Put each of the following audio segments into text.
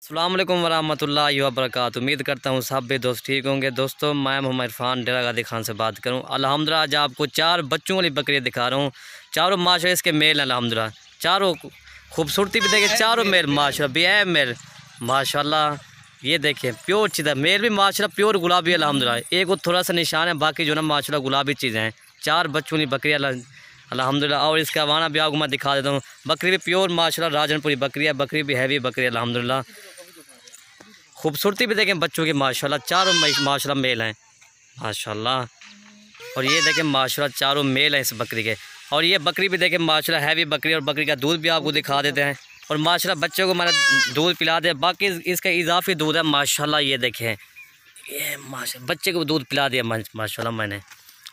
अस्सलाम वालेकुम वरहमतुल्लाहि वबरकातुहू। उम्मीद करता हूँ सब भी दोस्त ठीक होंगे। दोस्तों मैं मोहम्मद इरफान डेरा गादी खान से बात करूँ। अल्हम्दुलिल्लाह आज आपको 4 बच्चों वाली बकरियाँ दिखा रहा हूँ। चारों माशाल्लाह इसके मेल अल्हम्दुलिल्लाह, चारों खूबसूरती भी देखें, चारों मेल माशाल्लाह बेऐ मेल माशाल्लाह। ये देखें प्योर चीज़ है, मेल भी माशाल्लाह प्योर गुलाबी अल्हम्दुलिल्लाह। एक वो थोड़ा सा निशान है, बाकी जो ना माशाल्लाह गुलाबी चीज़ें हैं। 4 बच्चों वाली बकरियाँ अल्हम्दुलिल्लाह। और इसका वाना भी आपको मैं दिखा देता हूँ। बकरी भी प्योर माशाल्लाह राजनपुरी बकरी है, बकरी भी हैवी बकरी अल्हम्दुलिल्लाह। खूबसूरती भी देखें बच्चों की माशाल्लाह, चारों माशाल्लाह मेल हैं माशाल्लाह। और ये देखें माशाल्लाह चारों मेल हैं इस बकरी के। और ये बकरी भी देखें माशाल्लाह हैवी बकरी, और बकरी का दूध भी आपको दिखा देते हैं। और माशाल्लाह बच्चों को मैंने दूध पिला दिया, बाकी इसका इजाफी दूध है माशाल्लाह। ये देखें ये माशा बच्चे को दूध पिला दिया माशाल्लाह मैंने।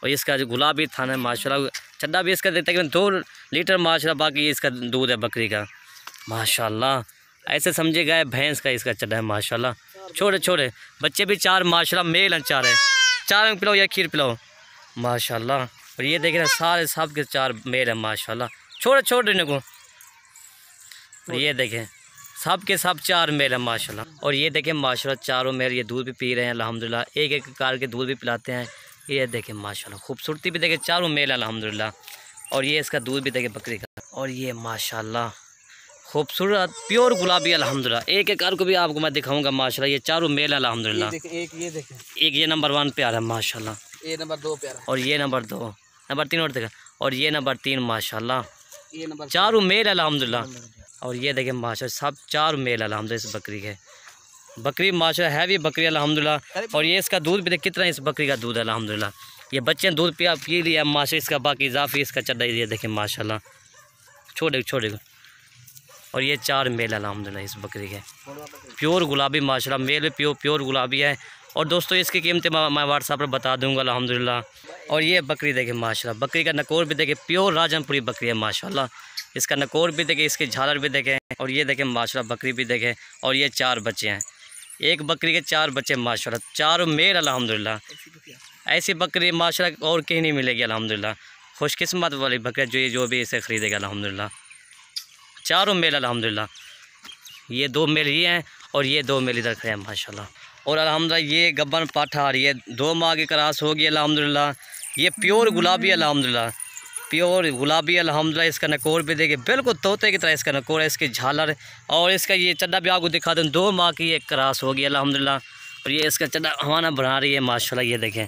और इसका जो गुलाबी थाना है माशाल्लाह, चड्डा भी इसका तकरीबन 2 लीटर माशाल्लाह, बाकी इसका दूध है बकरी का माशाल्लाह। ऐसे समझे गए भैंस का इसका चड्डा है माशाल्लाह। छोटे छोटे बच्चे भी 4 माशाल्लाह मेल हैं, 4 हैं। 4 पिलाओ या खीर पिलाओ माशाल्लाह। और ये देख रहे हैं सारे सब के 4 मेल हैं माशाल्लाह, छोटे छोटे इनको। और ये देखें सब के सब 4 मेल हैं माशाल्लाह। और ये देखें माशाल्लाह चारों मेल ये दूध भी पी रहे हैं अल्हम्दुलिल्लाह। एक एक कार के दूध भी पिलाते हैं। ये देखें माशाल्लाह खूबसूरती भी देखें, चारों मेल अल्हम्दुलिल्लाह। और ये इसका दूध भी देखें बकरी का। और ये माशाल्लाह खूबसूरत प्योर गुलाबी अल्हम्दुलिल्लाह। एक एक कार को भी आपको मैं दिखाऊंगा माशाल्लाह। ये चारों मेल अल्हम्दुलिल्लाह। एक ये नंबर 1 प्यारा है माशाल्लाह, ये नंबर 2 प्यारा, और ये नंबर 2, नंबर 3 और देखा, और ये नंबर 3 माशाल्लाह। ये नंबर चारों मेल अल्हम्दुलिल्लाह। और ये देखें माशाल्लाह सब 4 मेल अल्हम्दुलिल्लाह इस बकरी के। बकरी माशाल्लाह हैवी बकरी अल्हम्दुलिल्लाह। और ये इसका दूध भी देख कितना इस बकरी का दूध है अल्हम्दुलिल्लाह। ये बच्चे ने दूध पी लिया माशाल्लाह। इसका बाकी इजाफी इसका चड्डा ये देखें माशाल्लाह, छोटे छोटे। और ये 4 मेल अल्हम्दुलिल्लाह इस बकरी के, प्योर गुलाबी माशाल्लाह। मेल भी प्योर गुलाबी है। और दोस्तों इसकी कीमतें मैं व्हाट्सएप पर बता दूंगा अल्हम्दुलिल्लाह। और ये बकरी देखें माशाल्लाह, बकरी का नकोर भी देखें, प्योर राजनपुरी बकरी है माशाल्लाह। इसका नकोर भी देखें, इसकी झालर भी देखें। और ये देखें माशाल्लाह बकरी भी देखें। और ये 4 बच्चे हैं, एक बकरी के 4 बच्चे माशाल्लाह, 4 मेल अल्हम्दुलिल्लाह। ऐसी बकरी माशाल्लाह और कहीं नहीं मिलेगी अल्हम्दुलिल्लाह। खुशकिस्मत वाली बकरी जो भी इसे ख़रीदेगा अल्हम्दुलिल्लाह। 4 मेल अल्हम्दुलिल्लाह। ये 2 मेल ही हैं और ये 2 मेल इधर खड़े हैं माशाल्लाह। और अल्हम्दुलिल्लाह ये गब्बन पाठा आ रही है, 2 माह की क्रॉस होगी अल्हम्दुलिल्लाह। ये प्योर गुलाबी अल्हम्दुलिल्लाह, प्योर गुलाबी अल्हम्दुलिल्लाह। इसका नकोर भी देखिए बिल्कुल तोते की तरह इसका नकोर है, इसकी झालर। और इसका ये चड्डा भी आपको दिखा दूँ, 2 माह की ये क्रॉस होगी अल्हम्दुलिल्लाह। और ये इसका चड्डा हवाना बना रही है माशाल्लाह। ये देखें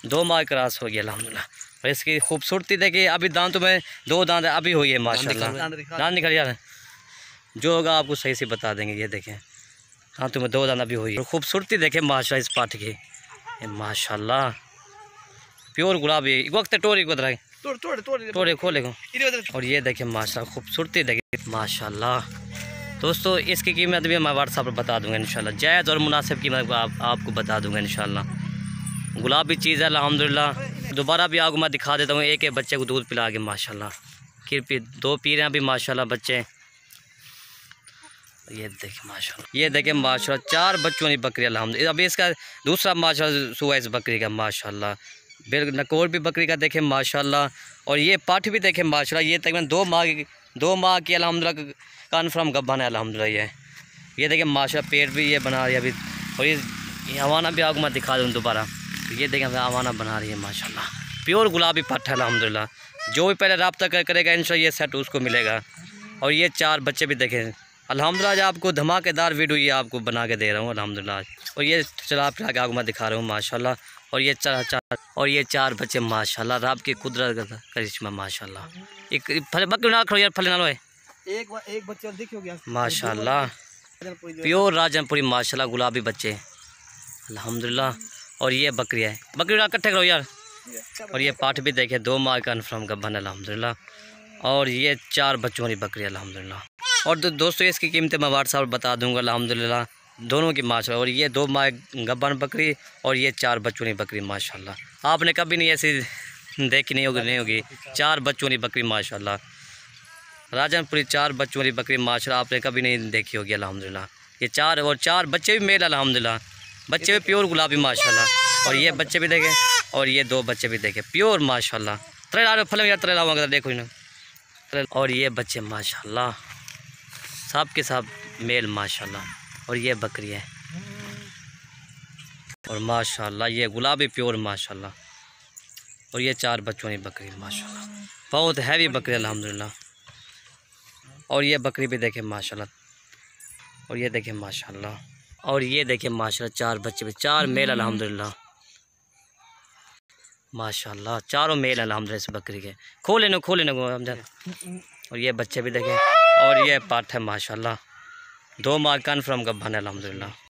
2 माह की क्रॉस होगी अल्हम्दुलिल्लाह। और इसकी खूबसूरती देखिए, अभी दांतों में 2 दांत अभी हुई है माशाल्लाह। दांत निकल यार, जो होगा आपको सही से बता देंगे। ये देखें दांतों में 2 दांत अभी हुई है। और खूबसूरती देखें माशाल्लाह इस पाठ की माशाल्लाह, प्योर गुलाबी। एक वक्त टोरी को टोरे खोले को। और ये देखें माशाल्लाह खूबसूरती देखें माशाल्लाह। दोस्तों इसकी कीमत भी मैं व्हाट्सएप पर बता दूंगा इंशाल्लाह, जायज़ और मुनासिब कीमत आपको बता दूंगा इंशाल्लाह। गुलाबी चीज़ है अल्हम्दुलिल्लाह। दोबारा भी आपको मैं दिखा देता हूँ। एक एक बच्चे को दूध पिला के माशाल्लाह, खीर 2 पी रहे हैं अभी माशाल्लाह बच्चे। ये देखें माशाल्लाह, ये देखें माशाल्लाह 4 बच्चों की बकरी अल्हम्दुलिल्लाह। अभी इसका दूसरा माशाल्लाह सुआ इस बकरी का माशाल्लाह। बिल्कुल नकोर भी बकरी का देखें माशाल्लाह। और ये पाठ भी देखें माशाल्लाह। ये तकरीबन 2 माह की अल्हम्दुलिल्लाह कन्फर्म गब्बन है अल्हम्दुलिल्लाह। ये देखें माशाल्लाह पेट भी ये बना रही है अभी। और ये हवाना भी आपको मैं दिखा दूँ दोबारा। ये देखें हवाना बना रही है माशाल्लाह, प्योर गुलाबी पट्टा है अल्हम्दुलिल्लाह। जो भी पहले रब्ता करेगा इंशाल्लाह ये सेट उसको मिलेगा। और ये 4 बच्चे भी देखें अल्हम्दुलिल्लाह। आज आपको धमाकेदार वीडियो ये आपको बना के दे रहा हूँ अल्हम्दुलिल्लाह। और ये चला फिरा के आपको मैं दिखा रहा हूँ माशाल्लाह। और ये 4 बच्चे माशाल्लाह, रब की कुदरत का करिश्मा माशाल्लाह। एक फल बकरी ना खड़ो यार, फल ना लो एक बच्चा देखियो गया माशाल्लाह, प्योर राजनपुरी माशाल्लाह गुलाबी बच्चे अल्हम्दुलिल्लाह। और ये बकरी है, बकरी ना इकट्ठे करो यार। और ये पाठ भी देखे 2 माह कन्फर्म गब्बन अल्हम्दुलिल्लाह। और ये 4 बच्चों वाली बकरी अल्हम्दुलिल्लाह। और दोस्तों इसकी कीमतें मैं व्हाट्सएप पर बता दूंगा अल्हम्दुलिल्लाह, दोनों की माशाल्लाह। और ये 2 माह गब्बन बकरी और ये 4 बच्चों की बकरी माशाल्लाह। आपने कभी नहीं ऐसी देखी नहीं होगी 4 बच्चों की बकरी माशाल्लाह। राजनपुरी 4 बच्चों वाली बकरी माशाल्लाह आपने कभी नहीं देखी होगी अल्हम्दुलिल्लाह। ये 4 बच्चे भी मेल अल्हम्दुलिल्लाह, बच्चे भी प्योर गुलाबी माशाल्लाह। और ये बच्चे भी देखें, और ये 2 बच्चे भी देखें प्योर माशाल्लाह। फल यार देखो ना। और ये बच्चे माशाल्लाह सब के सब मेल माशाल्लाह। और ये बकरी है और माशाल्लाह ये गुलाबी प्योर माशाल्लाह। और ये 4 बच्चों की बकरी माशाल्लाह, बहुत हैवी बकरी अल्हम्दुलिल्लाह। और ये बकरी भी देखें माशाल्लाह। और ये देखें माशाल्लाह। और ये देखें माशाल्लाह 4 बच्चे भी, 4 मेल अल्हम्दुलिल्लाह माशाल्लाह, चारों मेल अल्हम्दुलिल्लाह इस बकरी के। खोले न हमजा। और ये बच्चे भी देखें। और ये पाठ है माशाल्लाह, 2 माह कन्फर्म का बन अल्हम्दुलिल्लाह।